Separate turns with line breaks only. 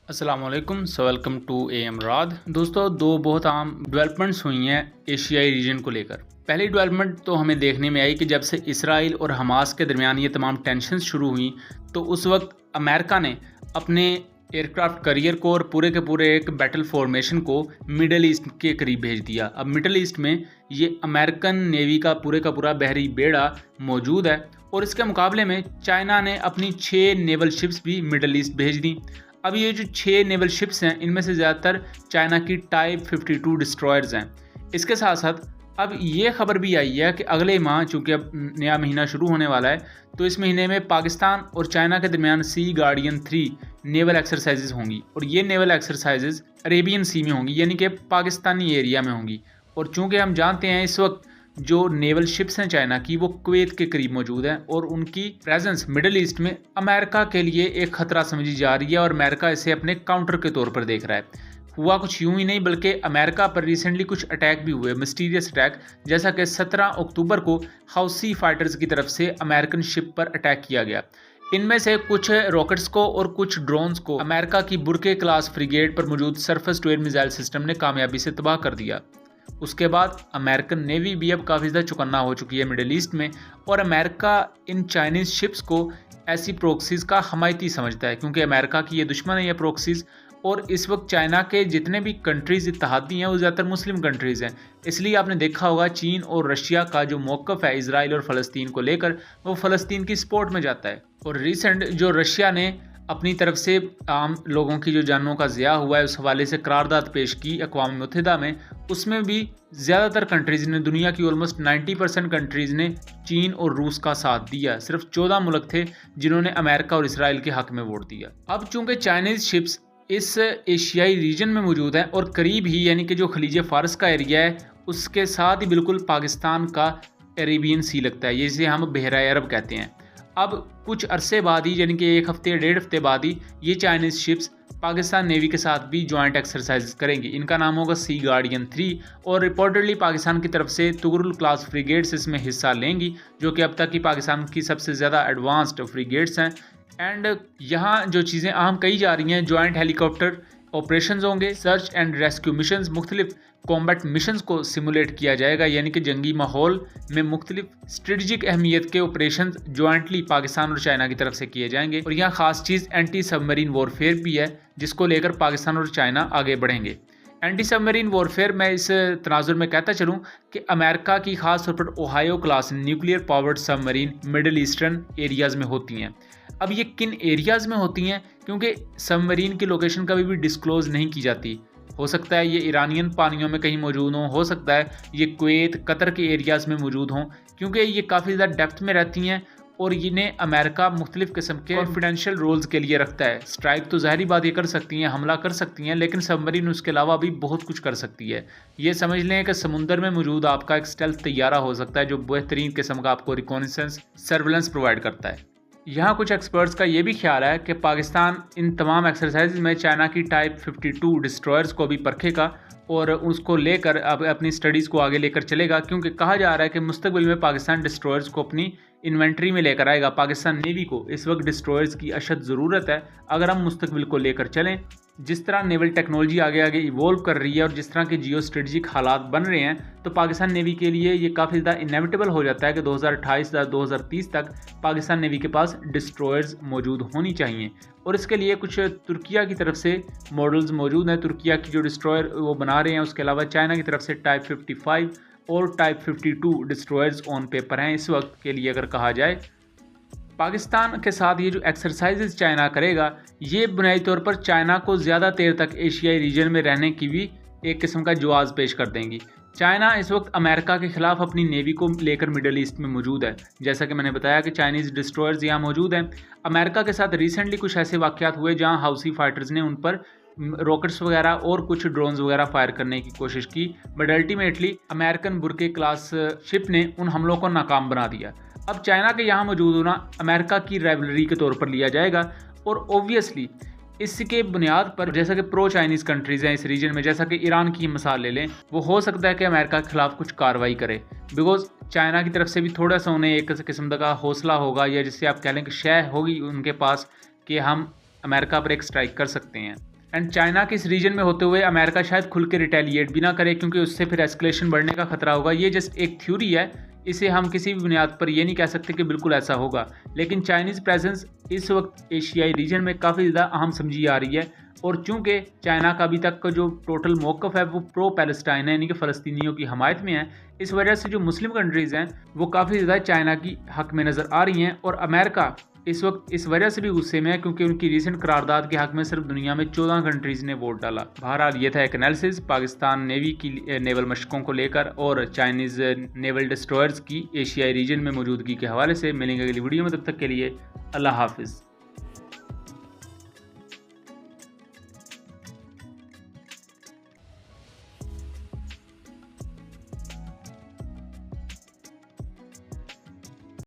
अस्सलाम वालेकुम welcome to M राद। दोस्तों, दो बहुत आम डेवलपमेंट्स हुई हैं एशियाई रीजन को लेकर। पहली डेवलपमेंट तो हमें देखने में आई कि जब से इसराइल और हमास के दरमियान ये तमाम टेंशन शुरू हुई तो उस वक्त अमेरिका ने अपने एयरक्राफ्ट करियर को और पूरे के पूरे एक बैटल फॉर्मेशन को मिडल ईस्ट के करीब भेज दिया। अब मिडल ईस्ट में ये अमेरिकन नेवी का पूरा बहरी बेड़ा मौजूद है और इसके मुकाबले में चाइना ने अपनी 6 नेवल शिप्स भी मिडल ईस्ट भेज दी। अब ये जो 6 नेवल शिप्स हैं इनमें से ज़्यादातर चाइना की टाइप 52 डिस्ट्रॉयर्स हैं। इसके साथ साथ अब ये खबर भी आई है कि अगले माह, चूँकि अब नया महीना शुरू होने वाला है, तो इस महीने में पाकिस्तान और चाइना के दरमियान सी गार्डियन 3 नेवल एक्सरसाइजेज होंगी और ये नेवल एक्सरसाइजेज अरेबियन सी में होंगी, यानी कि पाकिस्तानी एरिया में होंगी। और चूँकि हम जानते हैं इस वक्त जो नेवल शिप्स हैं चाइना की वो कुवैत के करीब मौजूद हैं और उनकी प्रेजेंस मिडिल ईस्ट में अमेरिका के लिए एक खतरा समझी जा रही है और अमेरिका इसे अपने काउंटर के तौर पर देख रहा है। हुआ कुछ यूं ही नहीं, बल्कि अमेरिका पर रिसेंटली कुछ अटैक भी हुए, मिस्टीरियस अटैक, जैसा कि 17 अक्टूबर को हाउसी फाइटर्स की तरफ से अमेरिकन शिप पर अटैक किया गया। इनमें से कुछ रॉकेट्स को और कुछ ड्रोन्स को अमेरिका की बुरके क्लास फ्रिगेट पर मौजूद surface to air missile system ने कामयाबी से तबाह कर दिया। उसके बाद अमेरिकन नेवी भी अब काफ़ी ज़्यादा चौकन्ना हो चुकी है मिडिल ईस्ट में और अमेरिका इन चाइनीज़ शिप्स को ऐसी प्रोक्सीज़ का हमायती समझता है, क्योंकि अमेरिका की ये दुश्मन है ये प्रोक्सीज़। और इस वक्त चाइना के जितने भी कंट्रीज़ इत्तेहादी हैं वो ज़्यादातर मुस्लिम कंट्रीज़ हैं। इसलिए आपने देखा होगा चीन और रशिया का जो मौक़िफ़ है इजराइल और फ़लस्तीन को लेकर, वो फ़लस्तीन की सपोर्ट में जाता है। और रिसेंट जो रशिया ने अपनी तरफ से आम लोगों की जो जानों का ज़िया हुआ है उस हवाले से करारदाद पेश की अक़वाम मुत्तहिदा में, उसमें भी ज़्यादातर कंट्रीज़ ने, दुनिया की ऑलमोस्ट 90% कंट्रीज़ ने चीन और रूस का साथ दिया। सिर्फ 14 मुल्क थे जिन्होंने अमेरिका और इसराइल के हक़ में वोट दिया। अब चूँकि चाइनीज़ शिप्स इस एशियाई रीजन में मौजूद हैं और करीब ही, यानी कि जो खलीज फ़ारस का एरिया है उसके साथ ही बिल्कुल पाकिस्तान का अरेबियन सी लगता है, जिसे हम बहरा अरब कहते हैं। अब कुछ अरसे बाद ही, यानी कि 1 हफ्ते या 1.5 हफ्ते बाद ही, ये चाइनीज़ शिप्स पाकिस्तान नेवी के साथ भी जॉइंट एक्सरसाइज करेंगी। इनका नाम होगा सी गार्डियन 3 और रिपोर्टेडली पाकिस्तान की तरफ से तुगरुल क्लास फ्रिगेट्स इसमें हिस्सा लेंगी, जो कि अब तक की पाकिस्तान की सबसे ज़्यादा एडवांस्ड फ्रिगेट्स हैं। एंड यहाँ जो चीज़ें अहम कही जा रही हैं, जॉइंट हेलीकॉप्टर ऑपरेशंस होंगे, सर्च एंड रेस्क्यू मिशंस, मुख्तलिफ कॉम्बैट मिशंस को सिमुलेट किया जाएगा, यानी कि जंगी माहौल में मुख्तलिफ स्ट्रेटजिक अहमियत के ऑपरेशन जॉइंटली पाकिस्तान और चाइना की तरफ से किए जाएंगे। और यहाँ खास चीज़ एंटी सबमरीन वॉरफेयर भी है, जिसको लेकर पाकिस्तान और चाइना आगे बढ़ेंगे। एंटी सबमरीन वॉरफेयर, मैं इस तनाजुर में कहता चलूँ कि अमेरिका की खास तौर पर Ohio class nuclear powered submarine middle eastern areas में होती हैं। अब ये किन एरियाज़ में होती हैं, क्योंकि सबमरीन की लोकेशन कभी भी डिस्क्लोज़ नहीं की जाती। हो सकता है ये ईरानियन पानियों में कहीं मौजूद हों, हो सकता है ये कुवैत, कतर के एरियाज़ में मौजूद हों, क्योंकि ये काफ़ी ज़्यादा डेप्थ में रहती हैं और इन्हें अमेरिका मुख्तलिफ किस्म के कॉन्फिडेंशियल रोल्स के लिए रखता है। स्ट्राइक तो ज़ाहिरी बात ये कर सकती हैं, हमला कर सकती हैं, लेकिन सबमरीन उसके अलावा भी बहुत कुछ कर सकती है। ये समझ लें कि समुंदर में मौजूद आपका एक स्टेल्थ तैयारा हो सकता है जो बेहतरीन किस्म का आपको रिकॉनेसेंस सर्विलेंस प्रोवाइड करता है। यहाँ कुछ एक्सपर्ट्स का ये भी ख्याल है कि पाकिस्तान इन तमाम एक्सरसाइज में चाइना की टाइप 52 डिस्ट्रॉयर्स को भी परखेगा और उसको लेकर अब अपनी स्टडीज़ को आगे लेकर चलेगा, क्योंकि कहा जा रहा है कि मुस्तकबिल में पाकिस्तान डिस्ट्रॉयर्स को अपनी इन्वेंट्री में लेकर आएगा। पाकिस्तान नेवी को इस वक्त डिस्ट्रॉयर्स की अशद ज़रूरत है अगर हम मुस्तकबिल को लेकर चलें। जिस तरह नेवल टेक्नोलॉजी आगे आगे इवॉल्व कर रही है और जिस तरह के जियो स्ट्रेटजिक हालात बन रहे हैं, तो पाकिस्तान नेवी के लिए ये काफ़ी ज़्यादा इनेविटेबल हो जाता है कि 2028 या 2030 तक पाकिस्तान नेवी के पास डिस्ट्रॉयर्स मौजूद होनी चाहिए। और इसके लिए कुछ तुर्किया की तरफ से मॉडल्स मौजूद हैं। तुर्किया की जो डिस्ट्रॉयर वो बना रहे हैं, उसके अलावा चाइना की तरफ से टाइप 55 और टाइप 52 डिस्ट्रॉयर्स ऑन पेपर हैं इस वक्त के लिए। अगर कहा जाए पाकिस्तान के साथ ये जो एक्सरसाइजेज चाइना करेगा, ये बुनियादी तौर पर चाइना को ज़्यादा देर तक एशियाई रीजन में रहने की भी एक किस्म का जवाज़ पेश कर देंगी। चाइना इस वक्त अमेरिका के खिलाफ अपनी नेवी को लेकर मिडल ईस्ट में मौजूद है। जैसा कि मैंने बताया कि चाइनीज़ डिस्ट्रॉयर्स यहाँ मौजूद हैं। अमेरिका के साथ रिसेंटली कुछ ऐसे वाक़यात हुए जहाँ हाउसी फाइटर्स ने उन पर रॉकेट्स वगैरह और कुछ ड्रोन्स वगैरह फायर करने की कोशिश की, but ultimately American Burke class ship ने उन हमलों को नाकाम बना दिया। अब चाइना के यहाँ मौजूद होना अमेरिका की राइवलरी के तौर पर लिया जाएगा और ओबियसली इसके बुनियाद पर, जैसा कि प्रो चाइनीज़ कंट्रीज़ हैं इस रीजन में, जैसा कि ईरान की मिसाल ले लें, वो हो सकता है कि अमेरिका के खिलाफ कुछ कार्रवाई करे, बिकॉज चाइना की तरफ से भी थोड़ा सा उन्हें एक किस्म का हौसला होगा, या जिससे आप कह लें कि शय होगी उनके पास कि हम अमेरिका पर एक स्ट्राइक कर सकते हैं। एंड चाइना के इस रीजन में होते हुए अमेरिका शायद खुल के रिटेलिएट भी ना करे, क्योंकि उससे फिर एस्केलेशन बढ़ने का खतरा होगा। ये जस्ट एक थ्योरी है, इसे हम किसी भी बुनियाद पर ये नहीं कह सकते कि बिल्कुल ऐसा होगा। लेकिन चाइनीज़ प्रेजेंस इस वक्त एशियाई रीजन में काफ़ी ज़्यादा अहम समझी आ रही है। और चूंकि चाइना का अभी तक का जो टोटल मौक़िफ़ है वो प्रो पैलेस्टाइन है, यानी कि फ़लस्तीनियों की हमायत में है, इस वजह से जो मुस्लिम कंट्रीज़ हैं वो काफ़ी ज़्यादा चाइना की हक़ में नज़र आ रही हैं। और अमेरिका इस वक्त इस वजह से भी गुस्से में है क्योंकि उनकी रीसेंट करारदाद के हक़ में सिर्फ दुनिया में 14 कंट्रीज़ ने वोट डाला। बहरहाल ये था एक एनालिसिस पाकिस्तान नेवी की नेवल मशकों को लेकर और चाइनीज़ नेवल डिस्ट्रॉयर्स की एशियाई रीजन में मौजूदगी के हवाले से। मिलेंगे अगली वीडियो में, तब तक के लिए अल्लाह हाफिज़।